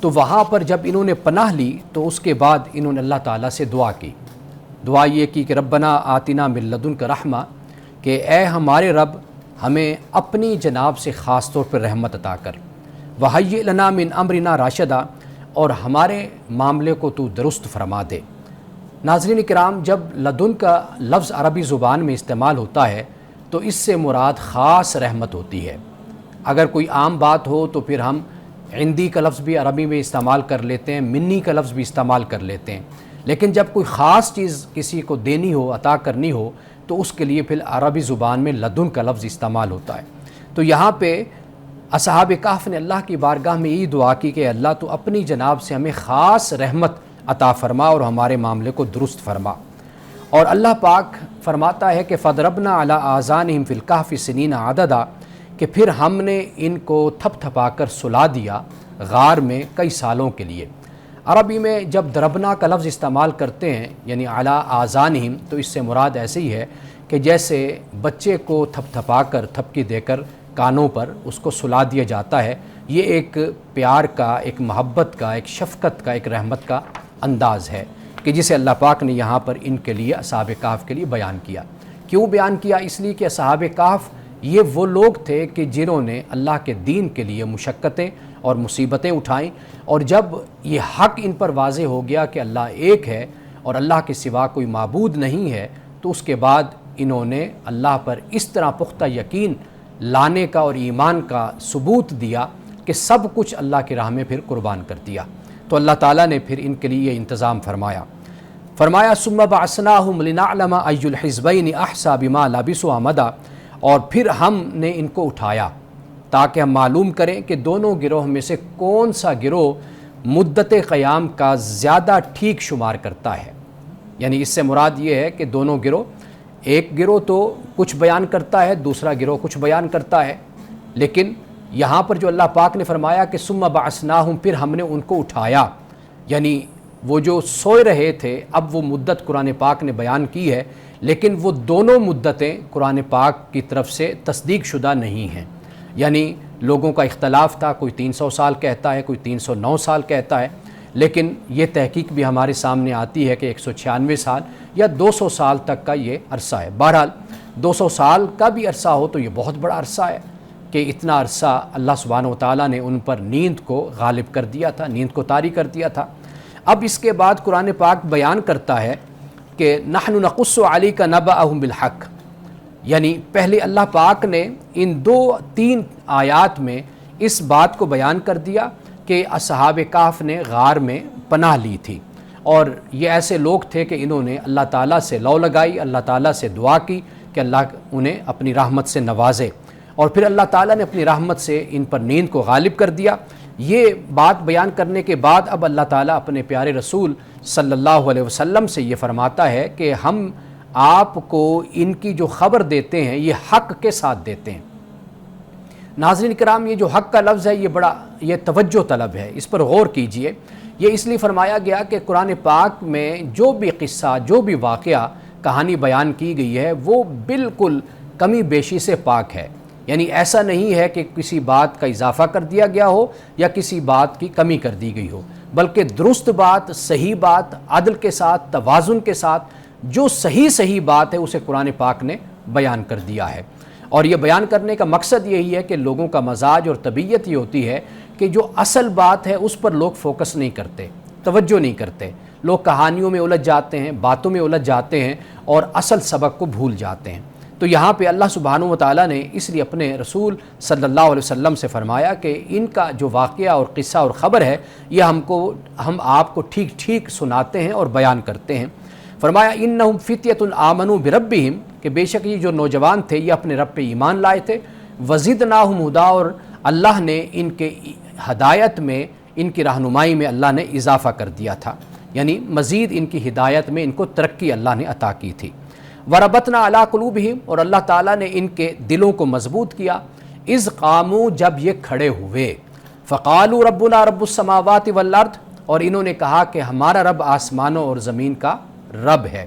تو وہاں پر جب انہوں نے پناہ لی تو اس کے بعد انہوں نے اللہ تعالیٰ سے دعا کی. دعا یہ کی کہ ربنا آتنا من لدنک رحمہ، کہ اے ہمارے رب ہمیں اپنی جناب سے خاص طور پر رحمت عطا کر. وہیئ لنا من امرنا راشدا، اور ہمارے معاملے کو تو درست فرما دے. ناظرین کرام، جب لدن کا لفظ عربی زبان میں استعمال ہوتا ہے تو اس سے مراد خاص رحمت ہوتی ہے. اگر کوئی عام بات ہو تو پھر ہم عندی کا لفظ بھی عربی میں استعمال کر لیتے ہیں، منی کا لفظ بھی استعمال کر لیتے ہیں. لیکن جب کوئی خاص چیز کسی کو دینی ہو، عطا کرنی ہو، تو اس کے لیے پھر عربی زبان میں لدن کا لفظ استعمال ہوتا ہے. تو یہاں پہ اصحاب کہف نے اللہ کی بارگاہ میں یہی دعا کی کہ اللہ تو اپنی جناب سے ہمیں خاص رحمت عطا فرما اور ہمارے معاملے کو درست فرما. اور اللہ پاک فرماتا ہے کہ فَضْرَبْنَا عَلَىٰ آذَانِهِمْ فِي الْكَهْفِ سِنِينَ عَدَدًا، کہ پھر ہم نے ان کو تھپ تھپا کر سلا دیا غار میں کئی سالوں کے لیے. عربی میں جب دربنا کا لفظ استعمال کرتے ہیں یعنی عَلَىٰ آذَانِهِمْ، تو اس سے مراد ایسے ہی ہے کہ جیسے بچے کو تھپ تھپا کر تھپکی دے کر کانوں پر اس کو سلا دیا جاتا ہے. یہ ایک پیار کا، ایک محبت کا، ایک شفقت کا، ایک رحمت کا انداز ہے کہ جسے اللہ پاک نے یہاں پر ان کے لیے اصحاب کہف کے لیے بیان کیا. کیوں بیان کیا؟ اس لیے کہ اصحاب کہف یہ وہ لوگ تھے کہ جنہوں نے اللہ کے دین کے لیے مشقتیں اور مصیبتیں اٹھائیں، اور جب یہ حق ان پر واضح ہو گیا کہ اللہ ایک ہے اور اللہ کے سوا کوئی معبود نہیں ہے، تو اس کے بعد انہوں نے اللہ پر اس طرح پختہ یقین لانے کا اور ایمان کا ثبوت دیا کہ سب کچھ اللہ کی راہ میں پھر قربان کر دیا. تو اللہ تعالیٰ نے پھر ان کے لیے یہ انتظام فرمایا ثم بعثناہم لنعلم ای الحزبین احصی بما لبثوا امدا، اور پھر ہم نے ان کو اٹھایا تاکہ ہم معلوم کریں کہ دونوں گروہ میں سے کون سا گروہ مدت قیام کا زیادہ ٹھیک شمار کرتا ہے. یعنی اس سے مراد یہ ہے کہ دونوں گروہ، ایک گروہ تو کچھ بیان کرتا ہے، دوسرا گروہ کچھ بیان کرتا ہے، لیکن یہاں پر جو اللہ پاک نے فرمایا کہ ثم بعثناہم، پھر ہم نے ان کو اٹھایا، یعنی وہ جو سوئے رہے تھے اب وہ مدت قرآن پاک نے بیان کی ہے، لیکن وہ دونوں مدتیں قرآن پاک کی طرف سے تصدیق شدہ نہیں ہیں. یعنی لوگوں کا اختلاف تھا، کوئی 300 سال کہتا ہے، کوئی 309 سال کہتا ہے، لیکن یہ تحقیق بھی ہمارے سامنے آتی ہے کہ 196 سال یا 200 سال تک کا یہ عرصہ ہے. بہرحال 200 سال کا بھی عرصہ ہو تو یہ بہت بڑا عرصہ ہے کہ اتنا عرصہ اللہ سبحانہ وتعالیٰ نے ان پر نیند کو غالب کر دیا تھا، نیند کو طاری کر دیا تھا. اب اس کے بعد قرآن پاک بیان کرتا ہے کہ نحن نقص علیک نبأہم بالحق، یعنی پہلے اللہ پاک نے ان 2-3 آیات میں اس بات کو بیان کر دیا کہ اصحاب کہف نے غار میں پناہ لی تھی، اور یہ ایسے لوگ تھے کہ انہوں نے اللہ تعالیٰ سے لو لگائی، اللہ تعالیٰ سے دعا کی کہ اللہ انہیں اپنی رحمت سے نوازے، اور پھر اللہ تعالیٰ نے اپنی رحمت سے ان پر نیند کو غالب کر دیا. یہ بات بیان کرنے کے بعد اب اللہ تعالیٰ اپنے پیارے رسول صلی اللہ علیہ وسلم سے یہ فرماتا ہے کہ ہم آپ کو ان کی جو خبر دیتے ہیں یہ حق کے ساتھ دیتے ہیں. ناظرین کرام، یہ جو حق کا لفظ ہے یہ توجہ طلب ہے، اس پر غور کیجئے. یہ اس لیے فرمایا گیا کہ قرآن پاک میں جو بھی قصہ، جو بھی واقعہ، کہانی بیان کی گئی ہے وہ بالکل کمی بیشی سے پاک ہے. یعنی ایسا نہیں ہے کہ کسی بات کا اضافہ کر دیا گیا ہو یا کسی بات کی کمی کر دی گئی ہو، بلکہ درست بات، صحیح بات، عدل کے ساتھ، توازن کے ساتھ جو صحیح بات ہے اسے قرآن پاک نے بیان کر دیا ہے. اور یہ بیان کرنے کا مقصد یہی ہے کہ لوگوں کا مزاج اور طبیعت یہ ہوتی ہے کہ جو اصل بات ہے اس پر لوگ فوکس نہیں کرتے، توجہ نہیں کرتے. لوگ کہانیوں میں الجھ جاتے ہیں، باتوں میں الجھ جاتے ہیں اور اصل سبق کو بھول جاتے ہیں. تو یہاں پہ اللہ سبحانہ وتعالیٰ نے اس لیے اپنے رسول صلی اللہ علیہ وسلم سے فرمایا کہ ان کا جو واقعہ اور قصہ اور خبر ہے یہ ہم آپ کو ٹھیک سناتے ہیں اور بیان کرتے ہیں. فرمایا انہم فتیۃ آمنوا بربہم، کہ بے شک یہ جو نوجوان تھے یہ اپنے رب پہ ایمان لائے تھے. وزدناہم ہدا، اور اللہ نے ان کے ہدایت میں، ان کی رہنمائی میں اللہ نے اضافہ کر دیا تھا، یعنی مزید ان کی ہدایت میں ان کو ترقی اللہ نے عطا کی تھی. وربطنا علی قلوبہم، اور اللہ تعالیٰ نے ان کے دلوں کو مضبوط کیا. اذ قاموا، جب یہ کھڑے ہوئے. فقالوا ربنا رب السماوات والارض، اور انہوں نے کہا کہ ہمارا رب آسمانوں اور زمین کا رب ہے.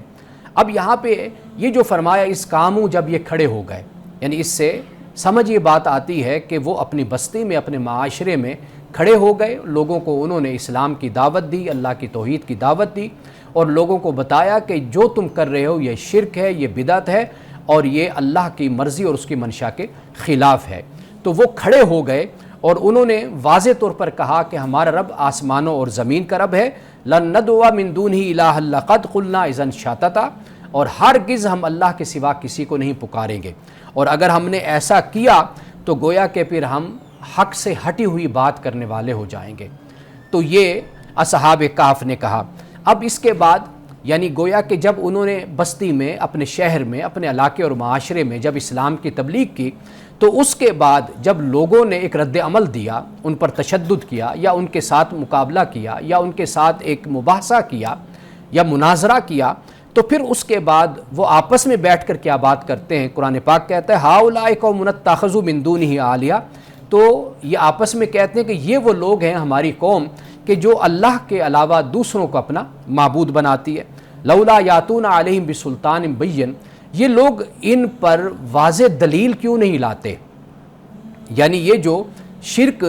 اب یہاں پہ یہ جو فرمایا اس قاموا، جب یہ کھڑے ہو گئے، یعنی اس سے سمجھ یہ بات آتی ہے کہ وہ اپنی بستی میں، اپنے معاشرے میں کھڑے ہو گئے، لوگوں کو انہوں نے اسلام کی دعوت دی، اللہ کی توحید کی دعوت دی اور لوگوں کو بتایا کہ جو تم کر رہے ہو یہ شرک ہے، یہ بدعت ہے اور یہ اللہ کی مرضی اور اس کی منشا کے خلاف ہے۔ تو وہ کھڑے ہو گئے اور انہوں نے واضح طور پر کہا کہ ہمارا رب آسمانوں اور زمین کا رب ہے، لن ندعو من دونہ الہ لقد قلنا اذا شططا، اور ہرگز ہم اللہ کے سوا کسی کو نہیں پکاریں گے، اور اگر ہم نے ایسا کیا تو گویا کہ پھر ہم حق سے ہٹی ہوئی بات کرنے والے ہو جائیں گے۔ تو یہ اصحاب کہف نے کہا۔ اب اس کے بعد یعنی گویا کہ جب انہوں نے بستی میں، اپنے شہر میں، اپنے علاقے اور معاشرے میں جب اسلام کی تبلیغ کی، تو اس کے بعد جب لوگوں نے ایک رد عمل دیا، ان پر تشدد کیا یا ان کے ساتھ مقابلہ کیا یا ان کے ساتھ ایک مباحثہ کیا یا مناظرہ کیا، تو پھر اس کے بعد وہ آپس میں بیٹھ کر کیا بات کرتے ہیں۔ قرآن پاک کہتا ہے ہؤلاء قوم اتخذوا من دونہ آلیہ، تو یہ آپس میں کہتے ہیں کہ یہ وہ لوگ ہیں ہماری قوم کہ جو اللہ کے علاوہ دوسروں کو اپنا معبود بناتی ہے۔ لولا یاتون علیہم بسلطان بین، یہ لوگ ان پر واضح دلیل کیوں نہیں لاتے؟ یعنی یہ جو شرک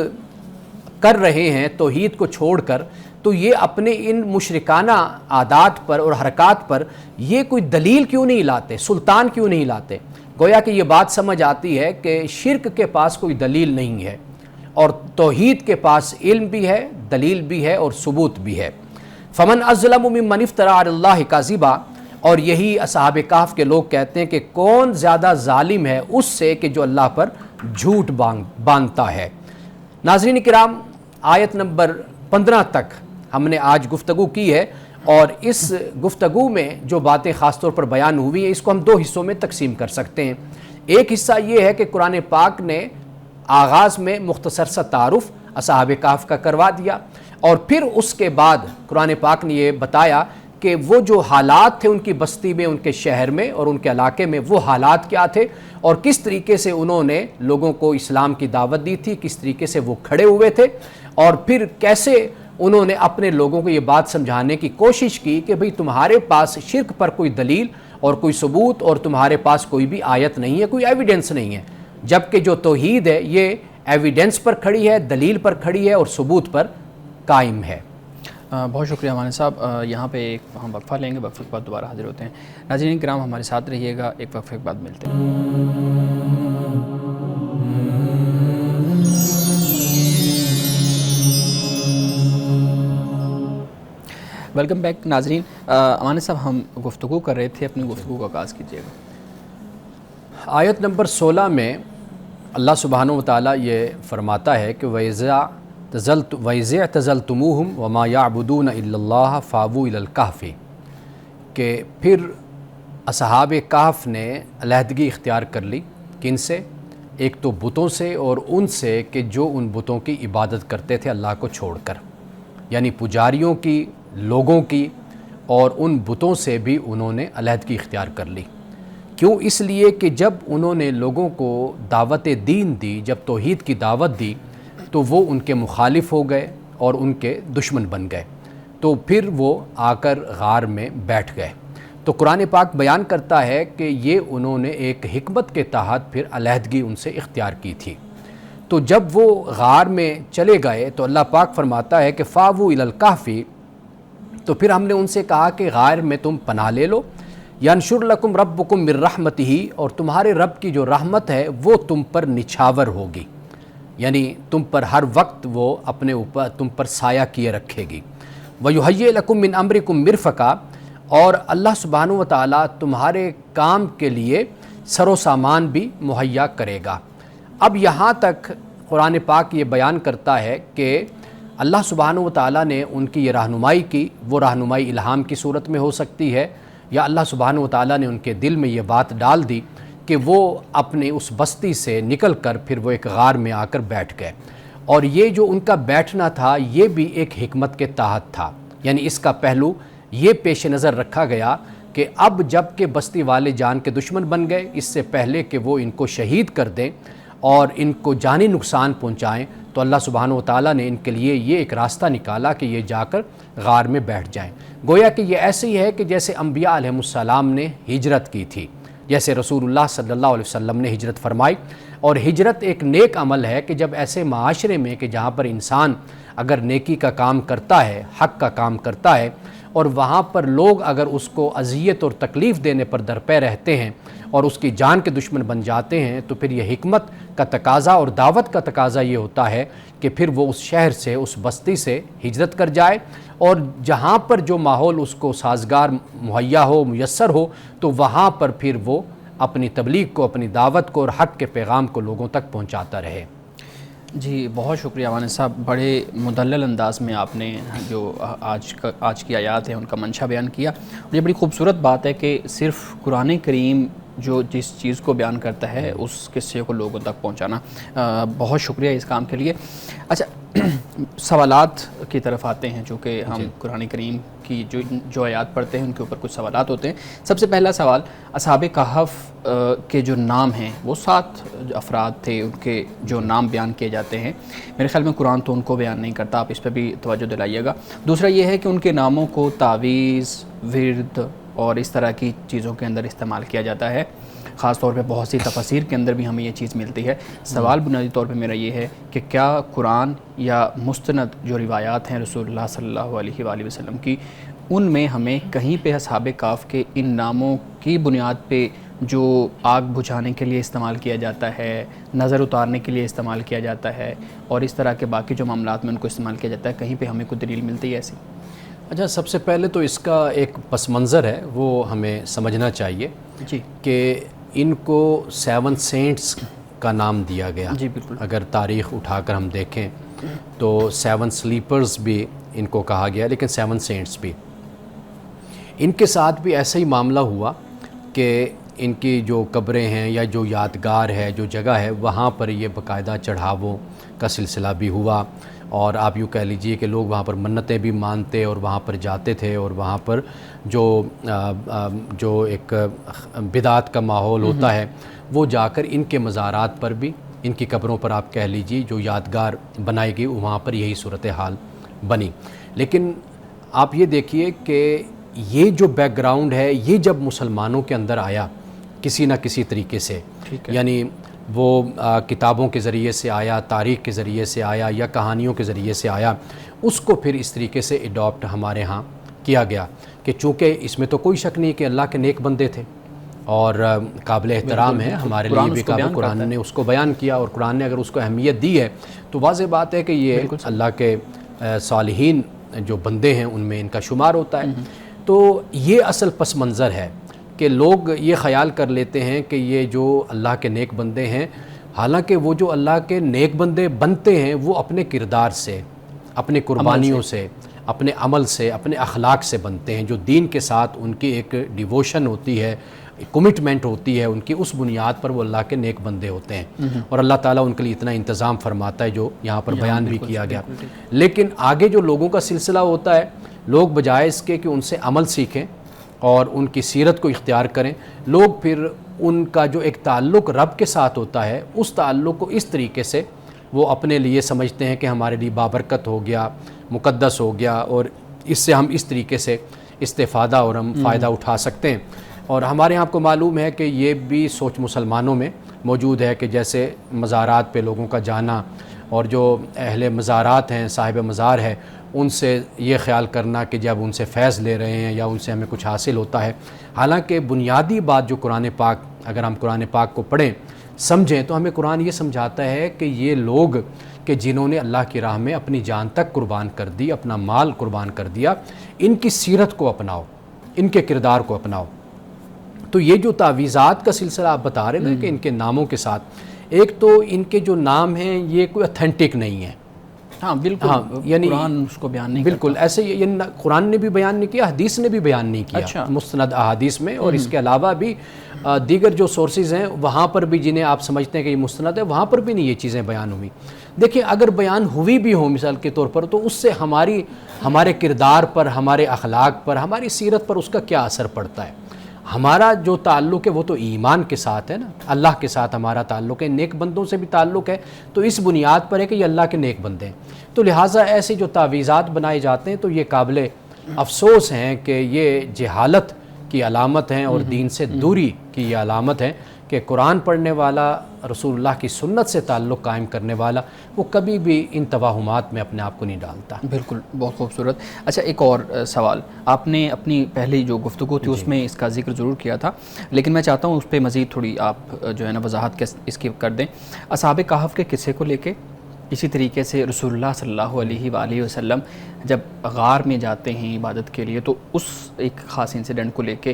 کر رہے ہیں توحید کو چھوڑ کر، تو یہ اپنے ان مشرکانہ عادات پر اور حرکات پر یہ کوئی دلیل کیوں نہیں لاتے، سلطان کیوں نہیں لاتے؟ گویا کہ یہ بات سمجھ آتی ہے کہ شرک کے پاس کوئی دلیل نہیں ہے اور توحید کے پاس علم بھی ہے، دلیل بھی ہے اور ثبوت بھی ہے۔ فمن اظلم ممن افتری علی اللہ کاذبا، اور یہی اصحاب کہف کے لوگ کہتے ہیں کہ کون زیادہ ظالم ہے اس سے کہ جو اللہ پر جھوٹ باندھتا ہے۔ ناظرین کرام، آیت نمبر 15 تک ہم نے آج گفتگو کی ہے، اور اس گفتگو میں جو باتیں خاص طور پر بیان ہوئی ہیں اس کو ہم دو حصوں میں تقسیم کر سکتے ہیں۔ ایک حصہ یہ ہے کہ قرآن پاک نے آغاز میں مختصر سا تعارف اصحاب کہف کا کروا دیا، اور پھر اس کے بعد قرآن پاک نے یہ بتایا کہ وہ جو حالات تھے ان کی بستی میں، ان کے شہر میں اور ان کے علاقے میں، وہ حالات کیا تھے اور کس طریقے سے انہوں نے لوگوں کو اسلام کی دعوت دی تھی، کس طریقے سے وہ کھڑے ہوئے تھے، اور پھر کیسے انہوں نے اپنے لوگوں کو یہ بات سمجھانے کی کوشش کی کہ بھئی تمہارے پاس شرک پر کوئی دلیل اور کوئی ثبوت اور تمہارے پاس کوئی بھی آیت نہیں ہے، کوئی ایویڈنس نہیں ہے، جبکہ جو توحید ہے یہ ایویڈنس پر کھڑی ہے، دلیل پر کھڑی ہے اور ثبوت پر قائم ہے۔ بہت شکریہ مانی صاحب۔ یہاں پہ ایک ہم وقفہ لیں گے، وقفے کے بعد دوبارہ حاضر ہوتے ہیں۔ ناظرین کرام ہمارے ساتھ رہیے گا، ایک وقفے کے بعد ملتے ہیں۔ ویلکم بیک ناظرین۔ امان صاحب ہم گفتگو کر رہے تھے، اپنی گفتگو کا آغاز کیجیے گا۔ آیت نمبر 16 میں اللہ سبحانہ وتعالیٰ یہ فرماتا ہے کہ وَإِذِ اعْتَزَلْتُمُوهُمْ وَمَا يَعْبُدُونَ إِلَّا اللَّهَ فَأْوُوا إِلَى الْكَهْفِ، کہ پھر اصحاب کہف نے علیحدگی اختیار کر لی، کن سے؟ ایک تو بتوں سے، اور ان سے کہ جو ان بتوں کی عبادت کرتے تھے اللہ کو چھوڑ کر، یعنی پجاریوں کی، لوگوں کی، اور ان بتوں سے بھی انہوں نے علیحدگی اختیار کر لی۔ کیوں؟ اس لیے کہ جب انہوں نے لوگوں کو دعوت دین دی، جب توحید کی دعوت دی، تو وہ ان کے مخالف ہو گئے اور ان کے دشمن بن گئے، تو پھر وہ آ کر غار میں بیٹھ گئے۔ تو قرآن پاک بیان کرتا ہے کہ یہ انہوں نے ایک حکمت کے تحت پھر علیحدگی ان سے اختیار کی تھی۔ تو جب وہ غار میں چلے گئے تو اللہ پاک فرماتا ہے کہ فَأْوُوا إِلَى الْكَهْفِ، تو پھر ہم نے ان سے کہا کہ غار میں تم پناہ لے لو، يَنْشُرْ لَكُمْ رَبُّكُمْ مِنْ رَحْمَتِهِ، اور تمہارے رب کی جو رحمت ہے وہ تم پر نچھاور ہوگی، یعنی تم پر ہر وقت وہ اپنے اوپر تم پر سایہ کیے رکھے گی۔ وَيُحَيِّئْ لَكُمْ مِنْ أَمْرِكُمْ مِرْفَقًا، اور اللہ سبحانہ وتعالیٰ تمہارے کام کے لیے سر و سامان بھی مہیا کرے گا۔ اب یہاں تک قرآن پاک یہ بیان کرتا ہے کہ اللہ سبحانہ وتعالیٰ نے ان کی یہ رہنمائی کی، وہ رہنمائی الہام کی صورت میں ہو سکتی ہے، یا اللہ سبحانہ وتعالیٰ نے ان کے دل میں یہ بات ڈال دی کہ وہ اپنے اس بستی سے نکل کر پھر وہ ایک غار میں آ کر بیٹھ گئے، اور یہ جو ان کا بیٹھنا تھا یہ بھی ایک حکمت کے تحت تھا، یعنی اس کا پہلو یہ پیش نظر رکھا گیا کہ اب جب کہ بستی والے جان کے دشمن بن گئے، اس سے پہلے کہ وہ ان کو شہید کر دیں اور ان کو جانی نقصان پہنچائیں، تو اللہ سبحانہ وتعالیٰ نے ان کے لیے یہ ایک راستہ نکالا کہ یہ جا کر غار میں بیٹھ جائیں۔ گویا کہ یہ ایسے ہی ہے کہ جیسے انبیاء علیہ السلام نے ہجرت کی تھی، جیسے رسول اللہ صلی اللہ علیہ وسلم نے ہجرت فرمائی. اور ہجرت ایک نیک عمل ہے کہ جب ایسے معاشرے میں کہ جہاں پر انسان اگر نیکی کا کام کرتا ہے، حق کا کام کرتا ہے، اور وہاں پر لوگ اگر اس کو اذیت اور تکلیف دینے پر درپے رہتے ہیں اور اس کی جان کے دشمن بن جاتے ہیں، تو پھر یہ حکمت کا تقاضا اور دعوت کا تقاضا یہ ہوتا ہے کہ پھر وہ اس شہر سے، اس بستی سے ہجرت کر جائے، اور جہاں پر جو ماحول اس کو سازگار مہیا ہو، میسر ہو، تو وہاں پر پھر وہ اپنی تبلیغ کو، اپنی دعوت کو اور حق کے پیغام کو لوگوں تک پہنچاتا رہے. جی بہت شکریہ وانس صاحب، بڑے مدلل انداز میں آپ نے جو آج کی آیات ہیں ان کا منشا بیان کیا. اور یہ بڑی خوبصورت بات ہے کہ صرف قرآن کریم جو جس چیز کو بیان کرتا ہے اس قصے کو لوگوں تک پہنچانا. بہت شکریہ اس کام کے لیے. اچھا سوالات کی طرف آتے ہیں، چونکہ ہم قرآن کریم کی جو آیات پڑھتے ہیں ان کے اوپر کچھ سوالات ہوتے ہیں. سب سے پہلا سوال، اصحاب کہف کے جو نام ہیں وہ 7 افراد تھے، ان کے جو نام بیان کیے جاتے ہیں، میرے خیال میں قرآن تو ان کو بیان نہیں کرتا، آپ اس پہ بھی توجہ دلائیے گا. دوسرا یہ ہے کہ ان کے ناموں کو تعویذ، ورد اور اس طرح کی چیزوں کے اندر استعمال کیا جاتا ہے. خاص طور پہ بہت سی تفاسیر کے اندر بھی ہمیں یہ چیز ملتی ہے. سوال بنیادی طور پہ میرا یہ ہے کہ کیا قرآن یا مستند جو روایات ہیں رسول اللہ صلی اللہ علیہ وآلہ وسلم کی، ان میں ہمیں کہیں پہ اصحاب کہف کے ان ناموں کی بنیاد پہ جو آگ بجھانے کے لیے استعمال کیا جاتا ہے، نظر اتارنے کے لیے استعمال کیا جاتا ہے، اور اس طرح کے باقی جو معاملات میں ان کو استعمال کیا جاتا ہے، کہیں پہ ہمیں کوئی دلیل ملتی ہے ایسی؟ اچھا، سب سے پہلے تو اس کا ایک پس منظر ہے وہ ہمیں سمجھنا چاہیے جی کہ ان کو 7 سینٹس کا نام دیا گیا. جی بالکل. اگر تاریخ اٹھا کر ہم دیکھیں تو 7 سلیپرز بھی ان کو کہا گیا، لیکن 7 سینٹس بھی. ان کے ساتھ بھی ایسا ہی معاملہ ہوا کہ ان کی جو قبریں ہیں یا جو یادگار ہے، جو جگہ ہے، وہاں پر یہ باقاعدہ چڑھاووں کا سلسلہ بھی ہوا، اور آپ یوں کہہ لیجئے کہ لوگ وہاں پر منتیں بھی مانتے اور وہاں پر جاتے تھے، اور وہاں پر جو ایک بدعت کا ماحول ہوتا ہے وہ جا کر ان کے مزارات پر بھی، ان کی قبروں پر آپ کہہ لیجئے جو یادگار بنائی گئی، وہاں پر یہی صورتحال بنی. لیکن آپ یہ دیکھیے کہ یہ جو بیک گراؤنڈ ہے، یہ جب مسلمانوں کے اندر آیا کسی نہ کسی طریقے سے، یعنی وہ کتابوں کے ذریعے سے آیا، تاریخ کے ذریعے سے آیا، یا کہانیوں کے ذریعے سے آیا، اس کو پھر اس طریقے سے اڈاپٹ ہمارے ہاں کیا گیا کہ چونکہ اس میں تو کوئی شک نہیں کہ اللہ کے نیک بندے تھے اور قابل احترام ہے ہمارے لیے بھی. قرآن نے اس کو بیان کیا، اور قرآن نے اگر اس کو اہمیت دی ہے تو واضح بات ہے کہ یہ اللہ کے صالحین جو بندے ہیں ان میں ان کا شمار ہوتا ہے. تو یہ اصل پس منظر ہے کہ لوگ یہ خیال کر لیتے ہیں کہ یہ جو اللہ کے نیک بندے ہیں، حالانکہ وہ جو اللہ کے نیک بندے بنتے ہیں وہ اپنے کردار سے، اپنے قربانیوں سے، اپنے عمل سے، اپنے اخلاق سے بنتے ہیں، جو دین کے ساتھ ان کی ایک ڈیووشن ہوتی ہے، کمٹمنٹ ہوتی ہے ان کی، اس بنیاد پر وہ اللہ کے نیک بندے ہوتے ہیں. اور اللہ تعالیٰ ان کے لیے اتنا انتظام فرماتا ہے جو یہاں پر بیان بھی کیا گیا. لیکن آگے جو لوگوں کا سلسلہ ہوتا ہے، لوگ بجائے اس کے کہ ان سے عمل سیکھیں اور ان کی سیرت کو اختیار کریں، لوگ پھر ان کا جو ایک تعلق رب کے ساتھ ہوتا ہے اس تعلق کو اس طریقے سے وہ اپنے لیے سمجھتے ہیں کہ ہمارے لیے بابرکت ہو گیا، مقدس ہو گیا، اور اس سے ہم اس طریقے سے استفادہ اور ہم فائدہ اٹھا سکتے ہیں. اور ہمارے یہاں آپ کو معلوم ہے کہ یہ بھی سوچ مسلمانوں میں موجود ہے کہ جیسے مزارات پہ لوگوں کا جانا، اور جو اہل مزارات ہیں، صاحب مزار ہے، ان سے یہ خیال کرنا کہ جب ان سے فیض لے رہے ہیں یا ان سے ہمیں کچھ حاصل ہوتا ہے. حالانکہ بنیادی بات جو قرآن پاک، اگر ہم قرآن پاک کو پڑھیں سمجھیں تو ہمیں قرآن یہ سمجھاتا ہے کہ یہ لوگ کہ جنہوں نے اللہ کی راہ میں اپنی جان تک قربان کر دی، اپنا مال قربان کر دیا، ان کی سیرت کو اپناؤ، ان کے کردار کو اپناؤ. تو یہ جو تعویذات کا سلسلہ آپ بتا رہے ہیں کہ ان کے ناموں کے ساتھ، ایک تو ان کے جو نام ہیں یہ کوئی اتھینٹک نہیں ہے. ہاں بالکل، یعنی قرآن اس کو بیان نہیں بالکل ایسے ہی قرآن نے بھی بیان نہیں کیا، حدیث نے بھی بیان نہیں کیا. اچھا. مستند احادیث میں، اور اس کے علاوہ بھی دیگر جو سورسز ہیں وہاں پر بھی جنہیں آپ سمجھتے ہیں کہ یہ مستند ہے، وہاں پر بھی نہیں یہ چیزیں بیان ہوئی. دیکھیں اگر بیان ہوئی بھی ہوں مثال کے طور پر، تو اس سے ہمارے کردار پر، ہمارے اخلاق پر، ہماری سیرت پر اس کا کیا اثر پڑتا ہے. ہمارا جو تعلق ہے وہ تو ایمان کے ساتھ ہے نا، اللہ کے ساتھ ہمارا تعلق ہے، نیک بندوں سے بھی تعلق ہے، تو اس بنیاد پر ہے کہ یہ اللہ کے نیک بندے ہیں. تو لہٰذا ایسے جو تعویذات بنائے جاتے ہیں تو یہ قابل افسوس ہیں کہ یہ جہالت کی علامت ہیں اور دین سے دوری کی یہ علامت ہے کہ قرآن پڑھنے والا، رسول اللہ کی سنت سے تعلق قائم کرنے والا، وہ کبھی بھی ان توہمات میں اپنے آپ کو نہیں ڈالتا۔ بالکل، بہت خوبصورت۔ اچھا، ایک اور سوال، آپ نے اپنی پہلی جو گفتگو تھی اس میں اس کا ذکر ضرور کیا تھا، لیکن میں چاہتا ہوں اس پہ مزید تھوڑی آپ جو ہے نا وضاحت اس کی کر دیں۔ اصحاب کہف کے قصے کو لے کے، اسی طریقے سے رسول اللہ صلی اللہ علیہ وآلہ وسلم جب غار میں جاتے ہیں عبادت کے لیے، تو اس ایک خاص انسیڈنٹ کو لے کے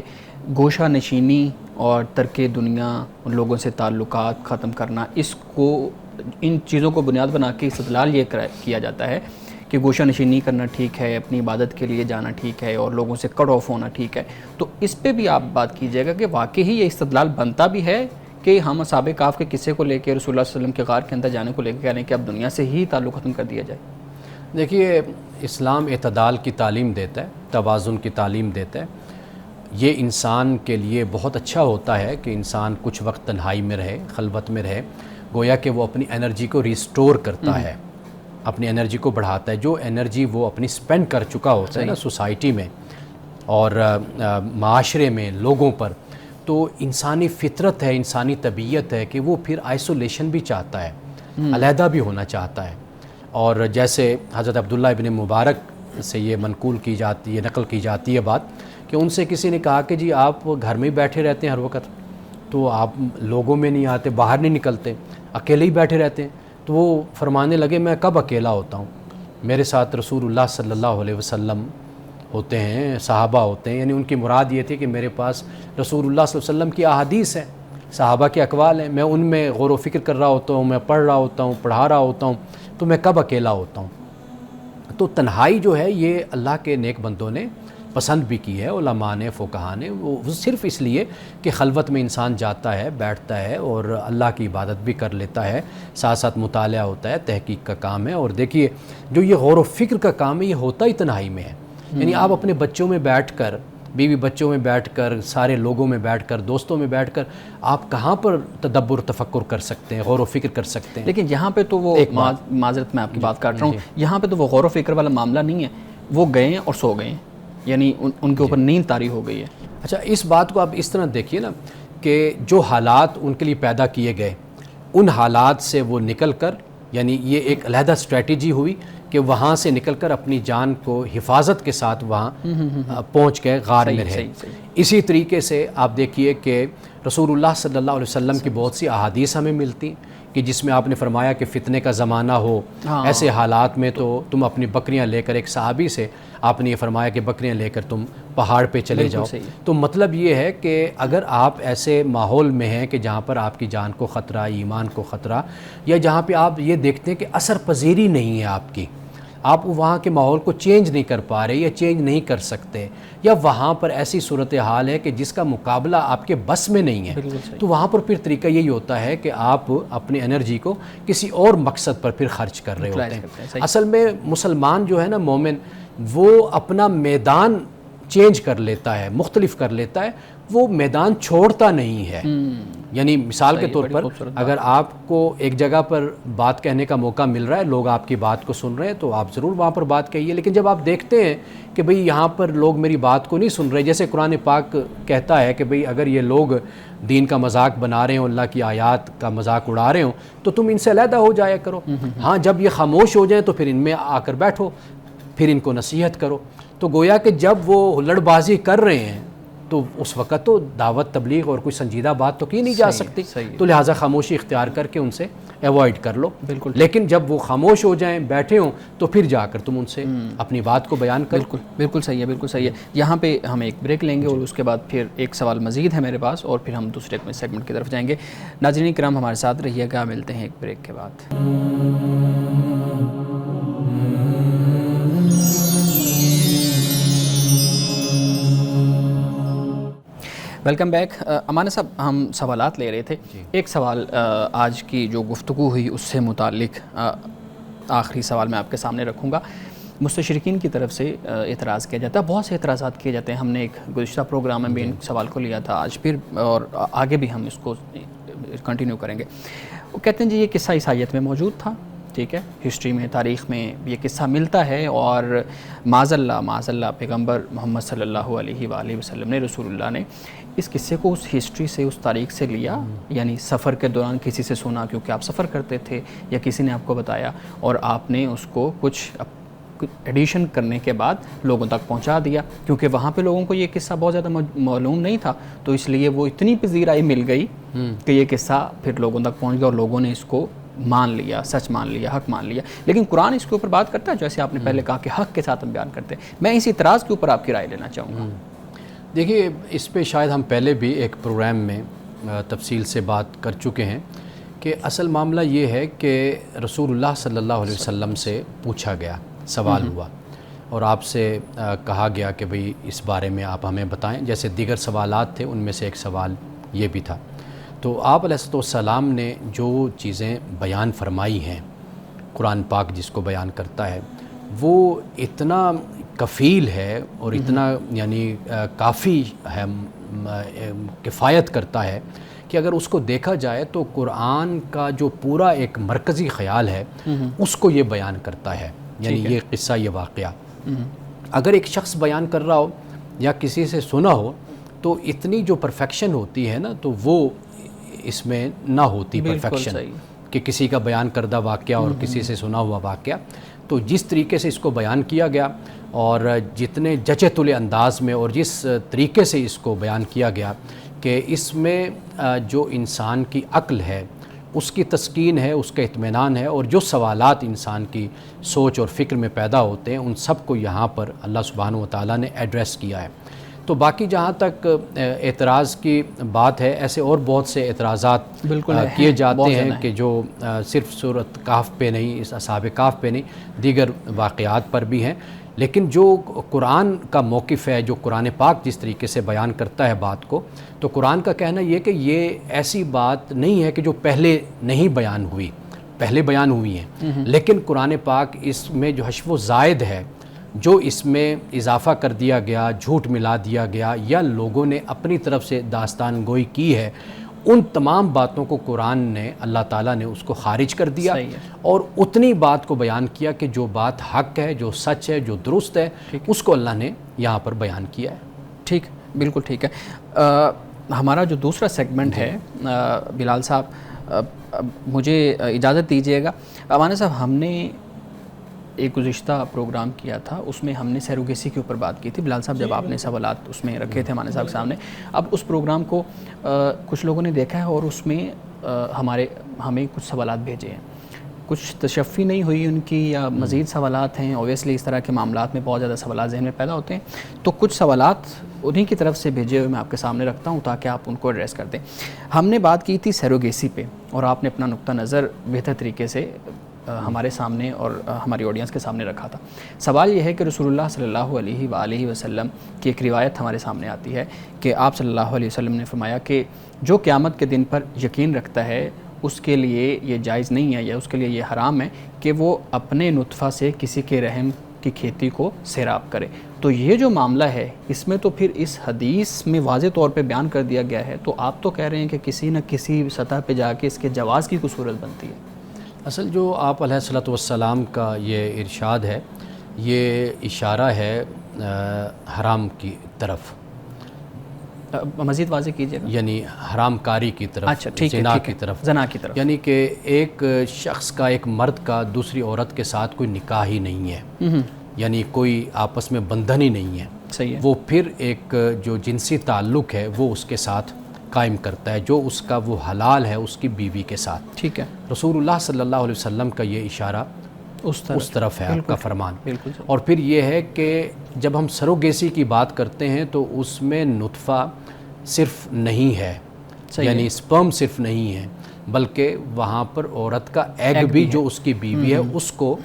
گوشہ نشینی اور ترک دنیا، ان لوگوں سے تعلقات ختم کرنا، اس کو، ان چیزوں کو بنیاد بنا کے استدلال یہ کیا جاتا ہے کہ گوشہ نشینی کرنا ٹھیک ہے، اپنی عبادت کے لیے جانا ٹھیک ہے، اور لوگوں سے کٹ آف ہونا ٹھیک ہے۔ تو اس پہ بھی آپ بات کیجیے گا کہ واقعی یہ استدلال بنتا بھی ہے کہ ہم اصحاب کہف کے قصے کو لے کے رسول اللہ صلی اللہ علیہ وسلم کے غار کے اندر جانے کو لے کے کہہ رہے ہیں کہ اب دنیا سے ہی تعلق ختم کر دیا جائے؟ دیکھیے، اسلام اعتدال کی تعلیم دیتا ہے، توازن کی تعلیم دیتا ہے۔ یہ انسان کے لیے بہت اچھا ہوتا ہے کہ انسان کچھ وقت تنہائی میں رہے، خلوت میں رہے، گویا کہ وہ اپنی انرجی کو ریسٹور کرتا ہے، اپنی انرجی کو بڑھاتا ہے۔ جو انرجی وہ اپنی سپینڈ کر چکا ہوتا ہے نا سوسائٹی میں اور معاشرے میں لوگوں پر، تو انسانی فطرت ہے، انسانی طبیعت ہے کہ وہ پھر آئسولیشن بھی چاہتا ہے، علیحدہ بھی ہونا چاہتا ہے۔ اور جیسے حضرت عبداللہ ابن مبارک سے یہ منقول کی جاتی ہے، نقل کی جاتی ہے بات، کہ ان سے کسی نے کہا کہ جی آپ گھر میں ہی بیٹھے رہتے ہیں ہر وقت، تو آپ لوگوں میں نہیں آتے، باہر نہیں نکلتے، اکیلے ہی بیٹھے رہتے ہیں۔ تو وہ فرمانے لگے میں کب اکیلا ہوتا ہوں، میرے ساتھ رسول اللہ صلی اللہ علیہ وسلم ہوتے ہیں، صحابہ ہوتے ہیں۔ یعنی ان کی مراد یہ تھی کہ میرے پاس رسول اللہ صلی اللہ علیہ وسلم کی احادیث ہیں، صحابہ کے اقوال ہیں، میں ان میں غور و فکر کر رہا ہوتا ہوں، میں پڑھ رہا ہوتا ہوں، پڑھا رہا ہوتا ہوں، تو میں کب اکیلا ہوتا ہوں۔ تو تنہائی جو ہے یہ اللہ کے نیک بندوں نے پسند بھی کی ہے، علماء نے، فقہاء نے، وہ صرف اس لیے کہ خلوت میں انسان جاتا ہے، بیٹھتا ہے اور اللہ کی عبادت بھی کر لیتا ہے، ساتھ ساتھ مطالعہ ہوتا ہے، تحقیق کا کام ہے۔ اور دیکھیے، جو یہ غور و فکر کا کام ہے یہ ہوتا ہی تنہائی میں ہے۔ یعنی آپ اپنے بچوں میں بیٹھ کر، بیوی بچوں میں بیٹھ کر، سارے لوگوں میں بیٹھ کر، دوستوں میں بیٹھ کر آپ کہاں پر تدبر تفکر کر سکتے ہیں، غور و فکر کر سکتے ہیں؟ لیکن یہاں پہ تو وہ معذرت میں آپ کی بات کاٹ رہا ہوں، یہاں پہ تو وہ غور و فکر والا معاملہ نہیں ہے، وہ گئے ہیں اور سو گئے ہیں، یعنی ان کے اوپر نیند طاری ہو گئی ہے۔ اچھا، اس بات کو آپ اس طرح دیکھیے نا کہ جو حالات ان کے لیے پیدا کیے گئے، ان حالات سے وہ نکل کر، یعنی یہ ایک علیحدہ اسٹریٹجی ہوئی کہ وہاں سے نکل کر اپنی جان کو حفاظت کے ساتھ وہاں پہنچ گئے، غار میں رہے۔ اسی طریقے سے آپ دیکھیے کہ رسول اللہ صلی اللہ علیہ وسلم کی بہت سی احادیث ہمیں ملتی کہ جس میں آپ نے فرمایا کہ فتنے کا زمانہ ہو، ایسے حالات میں تو تم اپنی بکریاں لے کر، ایک صحابی سے آپ نے یہ فرمایا کہ بکریاں لے کر تم پہاڑ پہ چلے جاؤ۔ تو مطلب یہ ہے کہ اگر آپ ایسے ماحول میں ہیں کہ جہاں پر آپ کی جان کو خطرہ، ایمان کو خطرہ، یا جہاں پہ آپ یہ دیکھتے ہیں کہ اثر پذیری نہیں ہے آپ کی، آپ وہاں کے ماحول کو چینج نہیں کر پا رہے یا چینج نہیں کر سکتے، یا وہاں پر ایسی صورتحال ہے کہ جس کا مقابلہ آپ کے بس میں نہیں ہے، تو وہاں پر پھر طریقہ یہی ہوتا ہے کہ آپ اپنی انرجی کو کسی اور مقصد پر پھر خرچ کر رہے ہوتے ہیں۔ اصل میں مسلمان جو ہے نا، مومن، وہ اپنا میدان چینج کر لیتا ہے، مختلف کر لیتا ہے، وہ میدان چھوڑتا نہیں ہے۔ یعنی مثال کے طور پر اگر آپ کو ایک جگہ پر بات کہنے کا موقع مل رہا ہے، لوگ آپ کی بات کو سن رہے ہیں، تو آپ ضرور وہاں پر بات کہیے۔ لیکن جب آپ دیکھتے ہیں کہ بھئی یہاں پر لوگ میری بات کو نہیں سن رہے، جیسے قرآن پاک کہتا ہے کہ بھئی اگر یہ لوگ دین کا مذاق بنا رہے ہوں، اللہ کی آیات کا مذاق اڑا رہے ہوں، تو تم ان سے علیحدہ ہو جایا کرو۔ ہاں، جب یہ خاموش ہو جائیں تو پھر ان میں آ کر بیٹھو، پھر ان کو نصیحت کرو۔ تو گویا کہ جب وہ ہلڑ بازی کر رہے ہیں تو اس وقت تو دعوت، تبلیغ اور کوئی سنجیدہ بات تو کی نہیں جا سکتی، تو لہٰذا خاموشی اختیار کر کے ان سے ایوائڈ کر لو۔ بالکل۔ لیکن جب وہ خاموش ہو جائیں، بیٹھے ہوں، تو پھر جا کر تم ان سے اپنی بات کو بیان کرو۔ بالکل، بالکل صحیح ہے، بالکل صحیح ہے۔ یہاں پہ ہم ایک بریک لیں گے اور اس کے بعد پھر ایک سوال مزید ہے میرے پاس، اور پھر ہم دوسرے سیگمنٹ کی طرف جائیں گے۔ ناظرین کرام، ہمارے ساتھ رہیے گا، ملتے ہیں ایک بریک کے بعد۔ Welcome back. امانہ صاحب، ہم سوالات لے رہے تھے۔ ایک سوال آج کی جو گفتگو ہوئی اس سے متعلق آخری سوال میں آپ کے سامنے رکھوں گا۔ مستشرقین کی طرف سے اعتراض کیا جاتا ہے، بہت سے اعتراضات کیے جاتے ہیں۔ ہم نے ایک گزشتہ پروگرام میں بھی ان سوال کو لیا تھا، آج پھر اور آگے بھی ہم اس کو کنٹینیو کریں گے۔ وہ کہتے ہیں جی یہ قصہ عیسائیت میں موجود تھا، ٹھیک ہے، ہسٹری میں، تاریخ میں یہ قصہ ملتا ہے، اور معاذ اللہ پیغمبر محمد صلی اللہ علیہ وآلہ وسلم نے، رسول اللہ نے اس قصے کو اس ہسٹری سے، اس تاریخ سے لیا، یعنی سفر کے دوران کسی سے سنا، کیونکہ آپ سفر کرتے تھے یا کسی نے آپ کو بتایا، اور آپ نے اس کو کچھ ایڈیشن کرنے کے بعد لوگوں تک پہنچا دیا، کیونکہ وہاں پہ لوگوں کو یہ قصہ بہت زیادہ معلوم نہیں تھا، تو اس لیے وہ اتنی پذیرائی مل گئی کہ یہ قصہ پھر لوگوں تک پہنچ گیا، اور لوگوں نے اس کو مان لیا، سچ مان لیا، حق مان لیا۔ لیکن قرآن اس کے اوپر بات کرتا ہے، جیسے آپ نے پہلے کہا کہ حق کے ساتھ ہم بیان کرتے ہیں۔ میں اس اعتراض کے اوپر آپ کی رائے لینا چاہوں گا۔ دیکھیے، اس پہ شاید ہم پہلے بھی ایک پروگرام میں تفصیل سے بات کر چکے ہیں کہ اصل معاملہ یہ ہے کہ رسول اللہ صلی اللہ علیہ وسلم سے پوچھا گیا، سوال ہوا، اور آپ سے کہا گیا کہ بھئی اس بارے میں آپ ہمیں بتائیں، جیسے دیگر سوالات تھے ان میں سے ایک سوال یہ بھی تھا۔ تو آپ علیہ السلام نے جو چیزیں بیان فرمائی ہیں، قرآن پاک جس کو بیان کرتا ہے، وہ اتنا کفیل ہے اور اتنا یعنی کافی ہے، کفایت کرتا ہے کہ اگر اس کو دیکھا جائے تو قرآن کا جو پورا ایک مرکزی خیال ہے اس کو یہ بیان کرتا ہے، یعنی یہ قصہ، یہ واقعہ اگر ایک شخص بیان کر رہا ہو یا کسی سے سنا ہو تو اتنی جو پرفیکشن ہوتی ہے نا، تو وہ اس میں نہ ہوتی پرفیکشن کہ کسی کا بیان کردہ واقعہ اور کسی سے سنا ہوا واقعہ۔ تو جس طریقے سے اس کو بیان کیا گیا اور جتنے جچے تلے انداز میں اور جس طریقے سے اس کو بیان کیا گیا کہ اس میں جو انسان کی عقل ہے اس کی تسکین ہے، اس کا اطمینان ہے، اور جو سوالات انسان کی سوچ اور فکر میں پیدا ہوتے ہیں ان سب کو یہاں پر اللہ سبحانہ و تعالیٰ نے ایڈریس کیا ہے۔ تو باقی جہاں تک اعتراض کی بات ہے، ایسے اور بہت سے اعتراضات کیے جاتے ہیں کہ جو صرف سورۃ کہف پہ نہیں، اس اصحاب کہف پہ نہیں، دیگر واقعات پر بھی ہیں، لیکن جو قرآن کا موقف ہے، جو قرآن پاک جس طریقے سے بیان کرتا ہے بات کو، تو قرآن کا کہنا یہ کہ یہ ایسی بات نہیں ہے کہ جو پہلے نہیں بیان ہوئی، پہلے بیان ہوئی ہیں، لیکن قرآن پاک اس میں جو حشو و زائد ہے، جو اس میں اضافہ کر دیا گیا، جھوٹ ملا دیا گیا، یا لوگوں نے اپنی طرف سے داستان گوئی کی ہے، ان تمام باتوں کو قرآن نے، اللہ تعالیٰ نے اس کو خارج کر دیا اور اتنی بات کو بیان کیا کہ جو بات حق ہے، جو سچ ہے، جو درست ہے، اس کو اللہ نے یہاں پر بیان کیا ہے۔ ٹھیک، بالکل ٹھیک ہے۔ ہمارا جو دوسرا سیگمنٹ ہے بلال صاحب، مجھے اجازت دیجیے گا، امانہ صاحب، ہم نے ایک گزشتہ پروگرام کیا تھا، اس میں ہم نے سیروگیسی کے اوپر بات کی تھی بلال صاحب، جب آپ نے سوالات اس میں رکھے تھے امانہ صاحب کے سامنے۔ اب اس پروگرام کو کچھ لوگوں نے دیکھا ہے اور اس میں ہمیں کچھ سوالات بھیجے ہیں، کچھ تشفی نہیں ہوئی ان کی یا مزید سوالات ہیں، اوبویسلی اس طرح کے معاملات میں بہت زیادہ سوالات ذہن میں پیدا ہوتے ہیں، تو کچھ سوالات انہی کی طرف سے بھیجے ہوئے میں آپ کے سامنے رکھتا ہوں تاکہ آپ ان کو ایڈریس کر دیں۔ ہم نے بات کی تھی سیروگیسی پہ، اور آپ نے اپنا نقطہ نظر بہتر طریقے سے ہمارے سامنے اور ہماری آڈینس کے سامنے رکھا تھا۔ سوال یہ ہے کہ رسول اللہ صلی اللہ علیہ وآلہ وسلم کی ایک روایت ہمارے سامنے آتی ہے کہ آپ صلی اللہ علیہ وسلم نے فرمایا کہ جو قیامت کے دن پر یقین رکھتا ہے اس کے لیے یہ جائز نہیں ہے یا اس کے لیے یہ حرام ہے کہ وہ اپنے نطفہ سے کسی کے رحم کی کھیتی کو سیراب کرے۔ تو یہ جو معاملہ ہے اس میں تو پھر اس حدیث میں واضح طور پہ بیان کر دیا گیا ہے، تو آپ تو کہہ رہے ہیں کہ کسی نہ کسی سطح پہ جا کے اس کے جواز کی کوئی صورت بنتی ہے۔ اصل جو آپ علیہ السلام کا یہ ارشاد ہے، یہ اشارہ ہے حرام کی طرف، مزید واضح کیجیے گا۔ یعنی حرام کاری کی طرف، زنا کی طرف، یعنی کہ ایک شخص کا، ایک مرد کا دوسری عورت کے ساتھ کوئی نکاح ہی نہیں ہے، یعنی کوئی آپس میں بندھن ہی نہیں ہے، صحیح ہے، وہ پھر ایک جو جنسی تعلق ہے وہ اس کے ساتھ قائم کرتا ہے، جو اس کا وہ حلال ہے اس کی بیوی کے ساتھ۔ ٹھیک ہے، رسول اللہ صلی اللہ علیہ وسلم کا یہ اشارہ اس طرف ہے، آپ کا فرمان۔ اور پھر یہ ہے کہ جب ہم سروگیسی کی بات کرتے ہیں تو اس میں نطفہ صرف نہیں ہے، یعنی سپرم صرف نہیں ہے، بلکہ وہاں پر عورت کا ایگ بھی جو اس کی بیوی ہے اس کو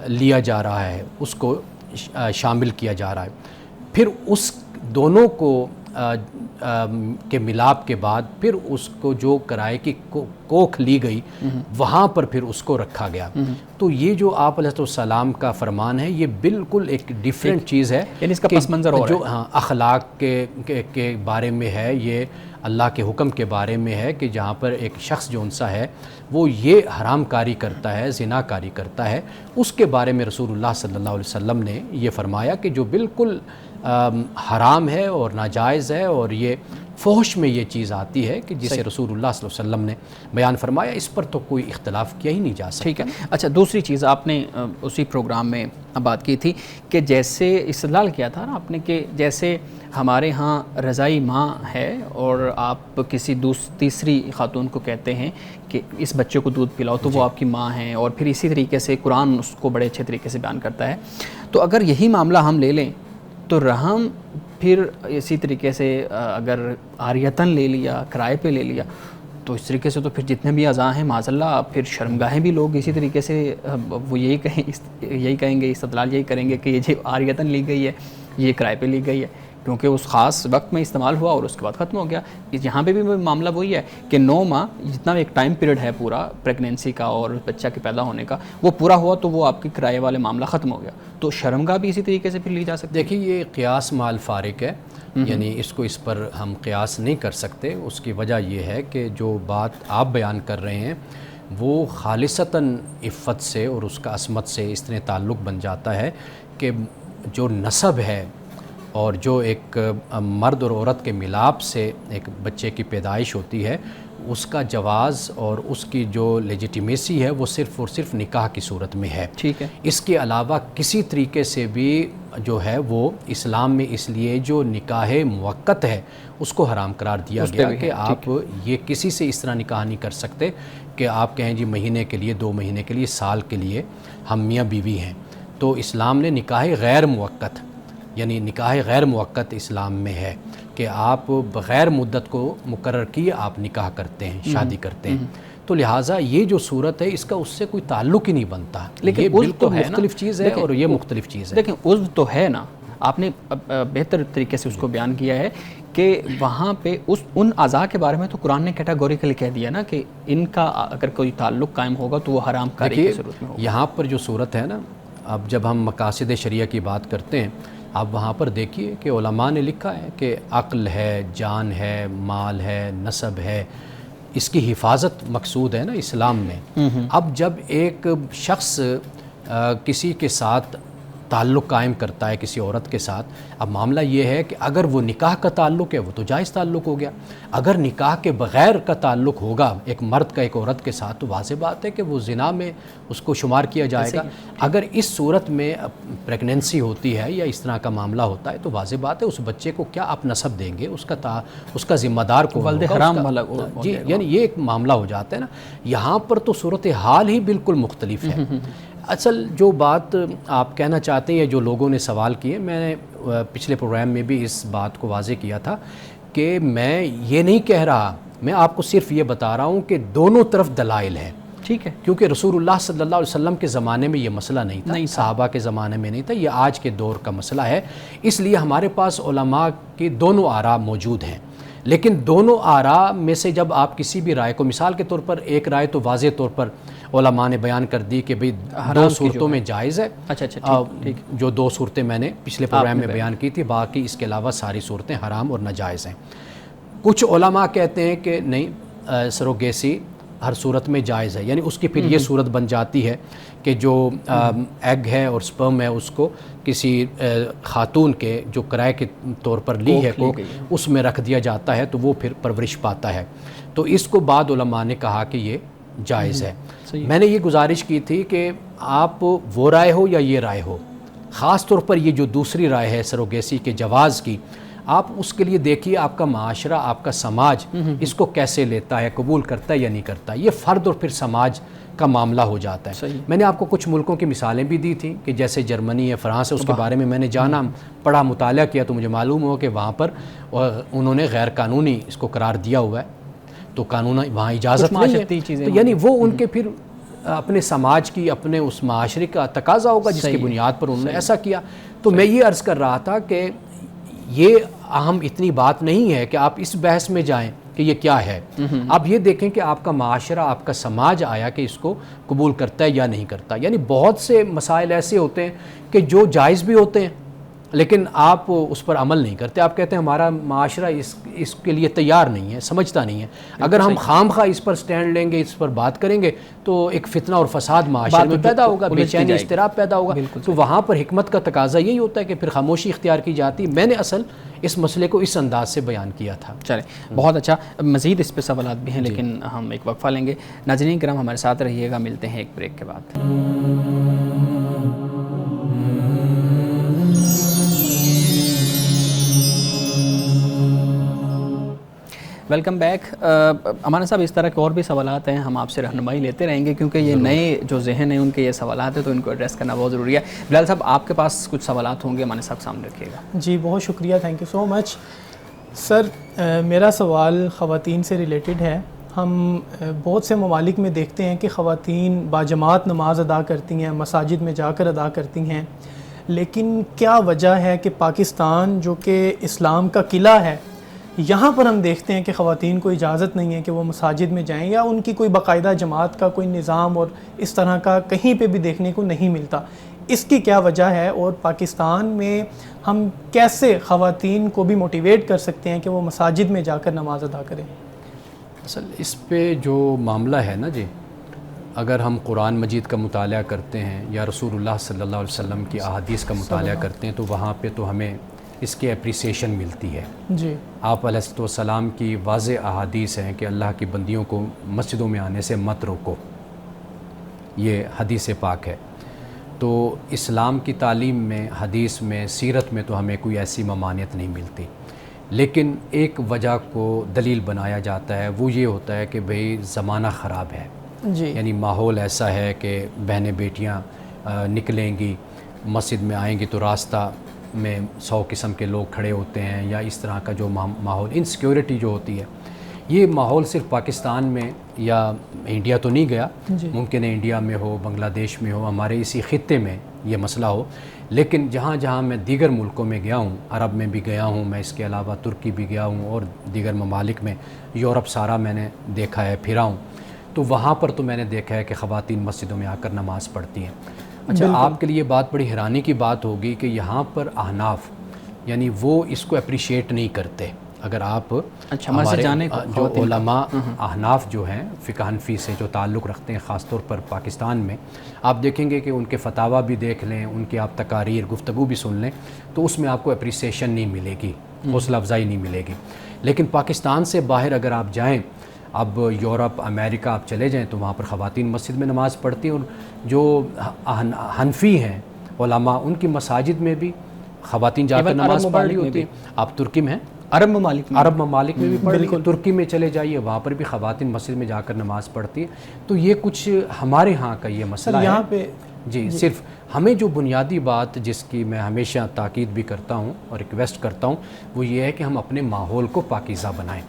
لیا جا رہا ہے، اس کو شامل کیا جا رہا ہے۔ پھر اس دونوں کو کے ملاپ کے بعد پھر اس کو جو کرائے کی کوکھ لی گئی وہاں پر پھر اس کو رکھا گیا۔ تو یہ جو آپ علیہ السلام کا فرمان ہے یہ بالکل ایک ڈیفرنٹ چیز ہے، یعنی اس کا پس منظر ہو رہا ہے، جو اخلاق کے بارے میں ہے، یہ اللہ کے حکم کے بارے میں ہے کہ جہاں پر ایک شخص جو انسا ہے وہ یہ حرام کاری کرتا ہے، زنا کاری کرتا ہے، اس کے بارے میں رسول اللہ صلی اللہ علیہ وسلم نے یہ فرمایا کہ جو بالکل حرام ہے اور ناجائز ہے، اور یہ فحش میں یہ چیز آتی ہے کہ جسے رسول اللہ صلی اللہ علیہ وسلم نے بیان فرمایا، اس پر تو کوئی اختلاف کیا ہی نہیں جا سکتا۔ ٹھیک ہے۔ اچھا، دوسری چیز آپ نے اسی پروگرام میں بات کی تھی کہ جیسے استدلال کیا تھا نا آپ نے کہ جیسے ہمارے ہاں رضائی ماں ہے اور آپ کسی تیسری خاتون کو کہتے ہیں کہ اس بچے کو دودھ پلاؤ تو وہ آپ کی ماں ہیں، اور پھر اسی طریقے سے قرآن اس کو بڑے اچھے طریقے سے بیان کرتا ہے، تو اگر یہی معاملہ ہم لے لیں تو رحم پھر اسی طریقے سے اگر عاریتاً لے لیا، کرائے پہ لے لیا، تو اس طریقے سے تو پھر جتنے بھی اعضاء ہیں معاذ اللہ، پھر شرمگاہیں بھی لوگ اسی طریقے سے وہ یہی کہیں گے، استدلال یہی کریں گے کہ یہ جو عاریتاً لی گئی ہے یہ کرائے پہ لی گئی ہے کیونکہ اس خاص وقت میں استعمال ہوا اور اس کے بعد ختم ہو گیا۔ یہاں پہ بھی معاملہ وہی ہے کہ 9 ماہ جتنا ایک ٹائم پیریڈ ہے پورا پریگنینسی کا اور بچہ کے پیدا ہونے کا، وہ پورا ہوا تو وہ آپ کی کرائے والے معاملہ ختم ہو گیا، تو شرمگاہ بھی اسی طریقے سے پھر لی جا سکتی ہے۔ دیکھیے یہ قیاس مال فارق ہے، یعنی اس پر ہم قیاس نہیں کر سکتے۔ اس کی وجہ یہ ہے کہ جو بات آپ بیان کر رہے ہیں وہ خالصتاً عفت سے اور اس کا عصمت سے اس طرح تعلق بن جاتا ہے کہ جو نسب ہے اور جو ایک مرد اور عورت کے ملاپ سے ایک بچے کی پیدائش ہوتی ہے، اس کا جواز اور اس کی جو لیجیٹیمیسی ہے وہ صرف اور صرف نکاح کی صورت میں ہے۔ ٹھیک ہے۔ اس کے علاوہ کسی طریقے سے بھی جو ہے وہ اسلام میں اس لیے جو نکاح موقت ہے اس کو حرام قرار دیا گیا کہ آپ یہ کسی سے اس طرح نکاح نہیں کر سکتے کہ آپ کہیں جی مہینے کے لیے، 2 مہینے کے لیے، سال کے لیے ہم میاں بیوی ہیں۔ تو اسلام نے نکاح غیر موقت، یعنی نکاح غیر موقت اسلام میں ہے کہ آپ بغیر مدت کو مقرر کیے آپ نکاح کرتے ہیں، شادی کرتے ہیں، تو لہٰذا یہ جو صورت ہے اس کا اس سے کوئی تعلق ہی نہیں بنتا۔ لیکن یہ بالکل ہے مختلف چیز ہے اور یہ مختلف چیز ہے۔ لیکن عضو تو ہے نا، آپ نے بہتر طریقے سے اس کو بیان کیا ہے کہ وہاں پہ ان اعضاء کے بارے میں تو قرآن نے کیٹاگوریکلی کہہ دیا نا کہ ان کا اگر کوئی تعلق قائم ہوگا تو وہ حرام کاری کی صورت میں ہوگا۔ یہاں پر جو صورت ہے نا، اب جب ہم مقاصد شریعہ کی بات کرتے ہیں، آپ وہاں پر دیکھیے کہ علماء نے لکھا ہے کہ عقل ہے، جان ہے، مال ہے، نسب ہے، اس کی حفاظت مقصود ہے نا اسلام میں۔ اب جب ایک شخص کسی کے ساتھ تعلق قائم کرتا ہے، کسی عورت کے ساتھ، اب معاملہ یہ ہے کہ اگر وہ نکاح کا تعلق ہے وہ تو جائز تعلق ہو گیا، اگر نکاح کے بغیر کا تعلق ہوگا ایک مرد کا ایک عورت کے ساتھ تو واضح بات ہے کہ وہ زنا میں اس کو شمار کیا جائے گا۔ اگر اس صورت میں پریگنینسی ہوتی ہے یا اس طرح کا معاملہ ہوتا ہے تو واضح بات ہے اس بچے کو کیا آپ نسب دیں گے، اس کا ذمہ دار کو ولد حرام والا جی، یعنی یہ ایک معاملہ ہو جاتا ہے نا۔ یہاں پر تو صورتحال ہی بالکل مختلف ہے۔ اصل جو بات آپ کہنا چاہتے ہیں، جو لوگوں نے سوال کیے، میں نے پچھلے پروگرام میں بھی اس بات کو واضح کیا تھا کہ میں یہ نہیں کہہ رہا، میں آپ کو صرف یہ بتا رہا ہوں کہ دونوں طرف دلائل ہیں۔ ٹھیک ہے، کیونکہ رسول اللہ صلی اللہ علیہ وسلم کے زمانے میں یہ مسئلہ نہیں تھا، صحابہ کے زمانے میں نہیں تھا، یہ آج کے دور کا مسئلہ ہے، اس لیے ہمارے پاس علماء کی دونوں آراء موجود ہیں۔ لیکن دونوں آراء میں سے جب آپ کسی بھی رائے کو، مثال کے طور پر ایک رائے تو واضح طور پر علماء نے بیان کر دی کہ بھئی 2 صورتوں میں جائز ہے۔ جو 2 صورتیں میں نے پچھلے پروگرام میں بیان کی تھی، باقی اس کے علاوہ ساری صورتیں حرام اور ناجائز ہیں۔ کچھ علماء کہتے ہیں کہ نہیں، سروگیسی ہر صورت میں جائز ہے، یعنی اس کی پھر یہ صورت بن جاتی ہے کہ جو ایگ ہے اور سپرم ہے اس کو کسی خاتون کے جو کرائے کے طور پر لی ہے کو اس میں رکھ دیا جاتا ہے تو وہ پھر پرورش پاتا ہے، تو اس کو بعد علماء نے کہا کہ یہ جائز ہے۔ میں نے یہ گزارش کی تھی کہ آپ وہ رائے ہو یا یہ رائے ہو، خاص طور پر یہ جو دوسری رائے ہے سروگیسی کے جواز کی، آپ اس کے لیے دیکھیے آپ کا معاشرہ، آپ کا سماج اس کو کیسے لیتا ہے، قبول کرتا ہے یا نہیں کرتا، یہ فرد اور پھر سماج کا معاملہ ہو جاتا ہے۔ میں نے آپ کو کچھ ملکوں کی مثالیں بھی دی تھیں کہ جیسے جرمنی ہے، فرانس ہے، اس کے بارے میں میں نے جانا، پڑھا، مطالعہ کیا تو مجھے معلوم ہوا کہ وہاں پر انہوں نے غیر قانونی اس کو قرار دیا ہوا ہے، تو قانون وہاں اجازت نہیں ہے، تو یعنی وہ ان کے پھر اپنے سماج کی، اپنے اس معاشرے کا تقاضا ہوگا جس کی بنیاد پر انہوں نے ایسا کیا۔ تو میں یہ عرض کر رہا تھا کہ یہ اہم اتنی بات نہیں ہے کہ آپ اس بحث میں جائیں کہ یہ کیا ہے، آپ یہ دیکھیں کہ آپ کا معاشرہ، آپ کا سماج آیا کہ اس کو قبول کرتا ہے یا نہیں کرتا۔ یعنی بہت سے مسائل ایسے ہوتے ہیں کہ جو جائز بھی ہوتے ہیں لیکن آپ اس پر عمل نہیں کرتے. آپ کہتے ہیں ہمارا معاشرہ اس کے لیے تیار نہیں ہے, سمجھتا نہیں ہے. اگر ہم خام خواہ اس پر سٹینڈ لیں گے, اس پر بات کریں گے, تو ایک فتنہ اور فساد معاشرے میں پیدا ہوگا, بے چینی اضطراب پیدا ہوگا. تو وہاں پر حکمت کا تقاضا یہی ہوتا ہے کہ پھر خاموشی اختیار کی جاتی. میں نے اصل اس مسئلے کو اس انداز سے بیان کیا تھا. چلیں, بہت اچھا. مزید اس پہ سوالات بھی ہیں لیکن ہم ایک وقفہ لیں گے. ناظرین کرام ہمارے ساتھ رہیے گا, ملتے ہیں ایک بریک کے بعد. Welcome back. امانہ صاحب, اس طرح کے اور بھی سوالات ہیں, ہم آپ سے رہنمائی لیتے رہیں گے کیونکہ یہ نئے جو ذہن ہیں ان کے یہ سوالات ہیں تو ان کو ایڈریس کرنا بہت ضروری ہے. بلال صاحب, آپ کے پاس کچھ سوالات ہوں گے, امانہ صاحب سامنے رکھیے گا. جی بہت شکریہ, تھینک یو سو مچ. سر میرا سوال خواتین سے ریلیٹڈ ہے. ہم بہت سے ممالک میں دیکھتے ہیں کہ خواتین باجماعت نماز ادا کرتی ہیں, مساجد میں جا کر ادا کرتی ہیں, لیکن کیا وجہ ہے کہ پاکستان جو کہ اسلام کا قلعہ ہے, یہاں پر ہم دیکھتے ہیں کہ خواتین کو اجازت نہیں ہے کہ وہ مساجد میں جائیں, یا ان کی کوئی باقاعدہ جماعت کا کوئی نظام اور اس طرح کا کہیں پہ بھی دیکھنے کو نہیں ملتا. اس کی کیا وجہ ہے, اور پاکستان میں ہم کیسے خواتین کو بھی موٹیویٹ کر سکتے ہیں کہ وہ مساجد میں جا کر نماز ادا کریں؟ اصل اس پہ جو معاملہ ہے نا جی, اگر ہم قرآن مجید کا مطالعہ کرتے ہیں یا رسول اللہ صلی اللہ علیہ وسلم کی احادیث کا مطالعہ کرتے ہیں, تو وہاں پہ تو ہمیں اس کی اپریسیشن ملتی ہے. جی, آپ علیہ السلام کی واضح احادیث ہیں کہ اللہ کی بندیوں کو مسجدوں میں آنے سے مت روکو, یہ حدیث پاک ہے. تو اسلام کی تعلیم میں, حدیث میں, سیرت میں تو ہمیں کوئی ایسی ممانعت نہیں ملتی. لیکن ایک وجہ کو دلیل بنایا جاتا ہے, وہ یہ ہوتا ہے کہ بھئی زمانہ خراب ہے. جی, یعنی ماحول ایسا ہے کہ بہنیں بیٹیاں نکلیں گی, مسجد میں آئیں گی تو راستہ میں 100 قسم کے لوگ کھڑے ہوتے ہیں, یا اس طرح کا جو ماحول, انسیکیورٹی جو ہوتی ہے, یہ ماحول صرف پاکستان میں یا انڈیا تو نہیں گیا, ممکن ہے انڈیا میں ہو, بنگلہ دیش میں ہو, ہمارے اسی خطے میں یہ مسئلہ ہو. لیکن جہاں جہاں میں دیگر ملکوں میں گیا ہوں, عرب میں بھی گیا ہوں میں, اس کے علاوہ ترکی بھی گیا ہوں, اور دیگر ممالک میں, یورپ سارا میں نے دیکھا ہے, پھرا ہوں, تو وہاں پر تو میں نے دیکھا ہے کہ خواتین مسجدوں میں آ کر نماز پڑھتی ہیں. اچھا, آپ کے لیے بات بڑی حیرانی کی بات ہوگی کہ یہاں پر احناف یعنی وہ اس کو اپریشیٹ نہیں کرتے. اگر آپ ہمارے جو علماء احناف جو ہیں, فقہ حنفی سے جو تعلق رکھتے ہیں, خاص طور پر پاکستان میں, آپ دیکھیں گے کہ ان کے فتاویٰ بھی دیکھ لیں, ان کے آپ تقاریر, گفتگو بھی سن لیں, تو اس میں آپ کو اپریسیشن نہیں ملے گی, حوصلہ افزائی نہیں ملے گی. لیکن پاکستان سے باہر اگر آپ جائیں, اب یورپ, امریکہ آپ چلے جائیں, تو وہاں پر خواتین مسجد میں نماز پڑھتی ہیں, اور جو حنفی ہیں علماء, ان کی مساجد میں بھی خواتین جا کر نماز پڑھ رہی ہوتی ہیں. آپ ترکی میں ہیں, عرب ممالک میں بھی پڑھ رہی ہیں, ترکی میں چلے جائیے, وہاں پر بھی خواتین مسجد میں جا کر نماز پڑھتی ہیں. تو یہ کچھ ہمارے ہاں کا یہ مسئلہ ہے یہاں پہ. جی, صرف ہمیں جو بنیادی بات جس کی میں ہمیشہ تاکید بھی کرتا ہوں اور ریکویسٹ کرتا ہوں, وہ یہ ہے کہ ہم اپنے ماحول کو پاکیزہ بنائیں.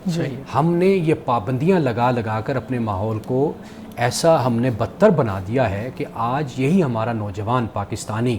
ہم نے یہ پابندیاں لگا لگا کر اپنے ماحول کو ایسا ہم نے بدتر بنا دیا ہے کہ آج یہی ہمارا نوجوان پاکستانی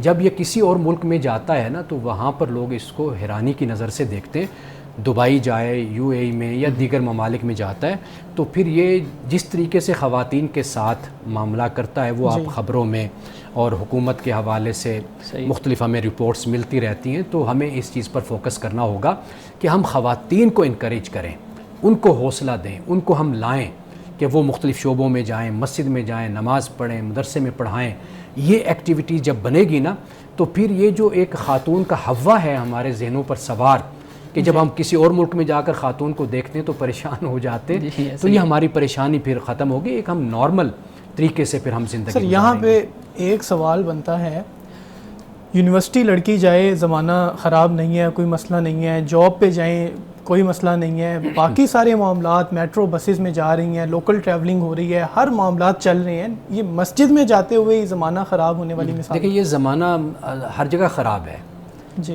جب یہ کسی اور ملک میں جاتا ہے نا, تو وہاں پر لوگ اس کو حیرانی کی نظر سے دیکھتے ہیں. دبئی جائے, یو اے ای میں یا دیگر ممالک میں جاتا ہے, تو پھر یہ جس طریقے سے خواتین کے ساتھ معاملہ کرتا ہے, وہ آپ خبروں میں اور حکومت کے حوالے سے مختلف ہمیں رپورٹس ملتی رہتی ہیں. تو ہمیں اس چیز پر فوکس کرنا ہوگا کہ ہم خواتین کو انکریج کریں, ان کو حوصلہ دیں, ان کو ہم لائیں کہ وہ مختلف شعبوں میں جائیں, مسجد میں جائیں, نماز پڑھیں, مدرسے میں پڑھائیں. یہ ایکٹیویٹی جب بنے گی نا, تو پھر یہ جو ایک خاتون کا ہوا ہے ہمارے ذہنوں پر سوار, کہ جب ہم کسی اور ملک میں جا کر خاتون کو دیکھتے ہیں تو پریشان ہو جاتے ہیں, تو یہ ہماری پریشانی پھر ختم ہوگی. ایک ہم نارمل طریقے سے پھر ہم زندگی سر, یہاں پہ ایک سوال بنتا ہے, یونیورسٹی لڑکی جائے زمانہ خراب نہیں ہے, کوئی مسئلہ نہیں ہے, جاب پہ جائیں کوئی مسئلہ نہیں ہے, باقی سارے معاملات, میٹرو بسز میں جا رہی ہیں, لوکل ٹریولنگ ہو رہی ہے, ہر معاملات چل رہے ہیں, یہ مسجد میں جاتے ہوئے یہ زمانہ خراب ہونے والی مثال. دیکھیں, یہ زمانہ ہر جگہ خراب ہے,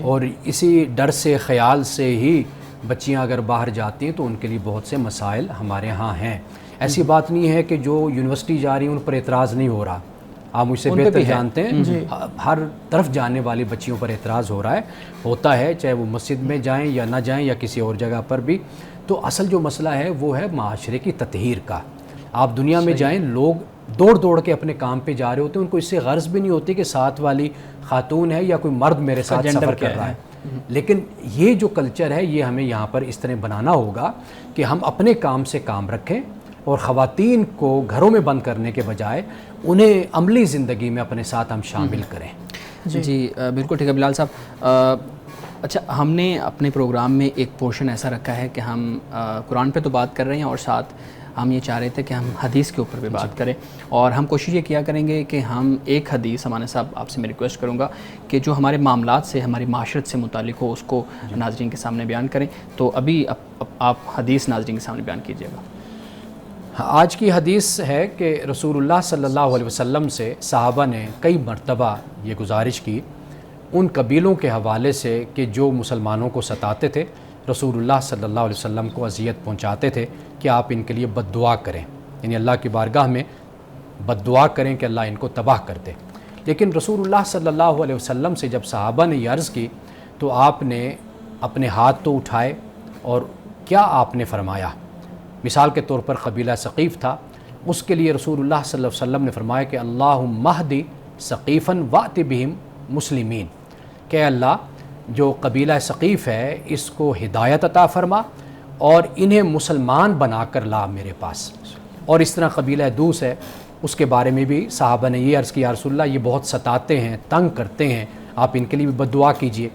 اور اسی ڈر سے, خیال سے ہی بچیاں اگر باہر جاتی ہیں تو ان کے لیے بہت سے مسائل ہمارے ہاں ہیں. ایسی بات نہیں ہے کہ جو یونیورسٹی جا رہی ہیں ان پر اعتراض نہیں ہو رہا, آپ مجھ سے بہتر جانتے ہیں, ہر طرف جانے والی بچیوں پر اعتراض ہو رہا ہے, ہوتا ہے, چاہے وہ مسجد میں جائیں یا نہ جائیں یا کسی اور جگہ پر بھی. تو اصل جو مسئلہ ہے وہ ہے معاشرے کی تطہیر کا. آپ دنیا میں جائیں, لوگ دوڑ دوڑ کے اپنے کام پہ جا رہے ہوتے ہیں، ان کو اس سے غرض بھی نہیں ہوتی کہ ساتھ والی خاتون ہے یا کوئی مرد میرے ساتھ سفر کر رہا ہے. لیکن یہ جو کلچر ہے یہ ہمیں یہاں پر اس طرح بنانا ہوگا کہ ہم اپنے کام سے کام رکھیں اور خواتین کو گھروں میں بند کرنے کے بجائے انہیں عملی زندگی میں اپنے ساتھ ہم شامل کریں. جی بالکل ٹھیک ہے بلال صاحب. اچھا، ہم نے اپنے پروگرام میں ایک پورشن ایسا رکھا ہے کہ ہم قرآن پہ تو بات کر رہے ہیں اور ساتھ ہم یہ چاہ رہے تھے کہ ہم حدیث کے اوپر بھی بات کریں، اور ہم کوشش یہ کیا کریں گے کہ ہم ایک حدیث، سمانے صاحب آپ سے میں ریکویسٹ کروں گا کہ جو ہمارے معاملات سے، ہماری معاشرت سے متعلق ہو، اس کو ناظرین کے سامنے بیان کریں. تو ابھی آپ حدیث ناظرین کے سامنے بیان کیجیے گا. آج کی حدیث ہے کہ رسول اللہ صلی اللہ علیہ وسلم سے صحابہ نے کئی مرتبہ یہ گزارش کی ان قبیلوں کے حوالے سے کہ جو مسلمانوں کو ستاتے تھے، رسول اللہ صلی اللہ علیہ وسلم کو اذیت پہنچاتے تھے، کہ آپ ان کے لیے بد دعا کریں، یعنی اللہ کی بارگاہ میں بد دعا کریں کہ اللہ ان کو تباہ کر دے. لیکن رسول اللہ صلی اللہ علیہ وسلم سے جب صحابہ نے یہ عرض کی تو آپ نے اپنے ہاتھ تو اٹھائے، اور کیا آپ نے فرمایا؟ مثال کے طور پر قبیلہ ثقیف تھا، اس کے لیے رسول اللہ صلی اللہ علیہ وسلم نے فرمایا کہ اللہم اہدی ثقیفاً وأت بہم مسلمین، کہ اللہ جو قبیلہ ثقیف ہے اس کو ہدایت عطا فرما اور انہیں مسلمان بنا کر لا میرے پاس. اور اس طرح قبیلہ دوس ہے، اس کے بارے میں بھی صحابہ نے یہ عرض کیا رسول اللہ یہ بہت ستاتے ہیں، تنگ کرتے ہیں، آپ ان کے لیے بھی بد دعا کیجئے.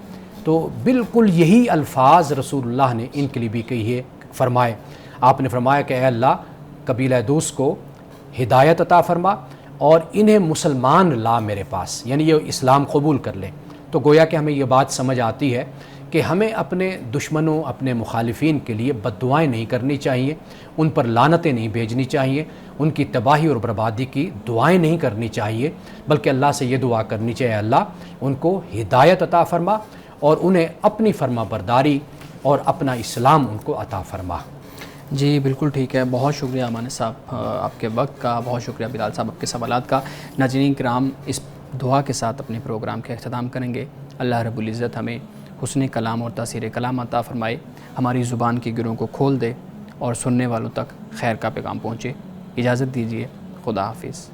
تو بالکل یہی الفاظ رسول اللہ نے ان کے لیے بھی کہیے فرمائے. آپ نے فرمایا کہ اے اللہ قبیلہ دوس کو ہدایت عطا فرما اور انہیں مسلمان لا میرے پاس، یعنی یہ اسلام قبول کر لیں. تو گویا کہ ہمیں یہ بات سمجھ آتی ہے کہ ہمیں اپنے دشمنوں، اپنے مخالفین کے لیے بد دعائیں نہیں کرنی چاہیے، ان پر لعنتیں نہیں بھیجنی چاہیے، ان کی تباہی اور بربادی کی دعائیں نہیں کرنی چاہیے، بلکہ اللہ سے یہ دعا کرنی چاہیے اللہ ان کو ہدایت عطا فرما اور انہیں اپنی فرما برداری اور اپنا اسلام ان کو عطا فرما. جی بالکل ٹھیک ہے. بہت شکریہ امان صاحب آپ کے وقت کا، بہت شکریہ بلال صاحب آپ کے سوالات کا. ناظرین کرام، اس دعا کے ساتھ اپنے پروگرام کا اختتام کریں گے. اللہ رب العزت ہمیں حسن کلام اور تاثیر کلام عطا فرمائے، ہماری زبان کی گروں کو کھول دے اور سننے والوں تک خیر کا پیغام پہنچے. اجازت دیجیے، خدا حافظ.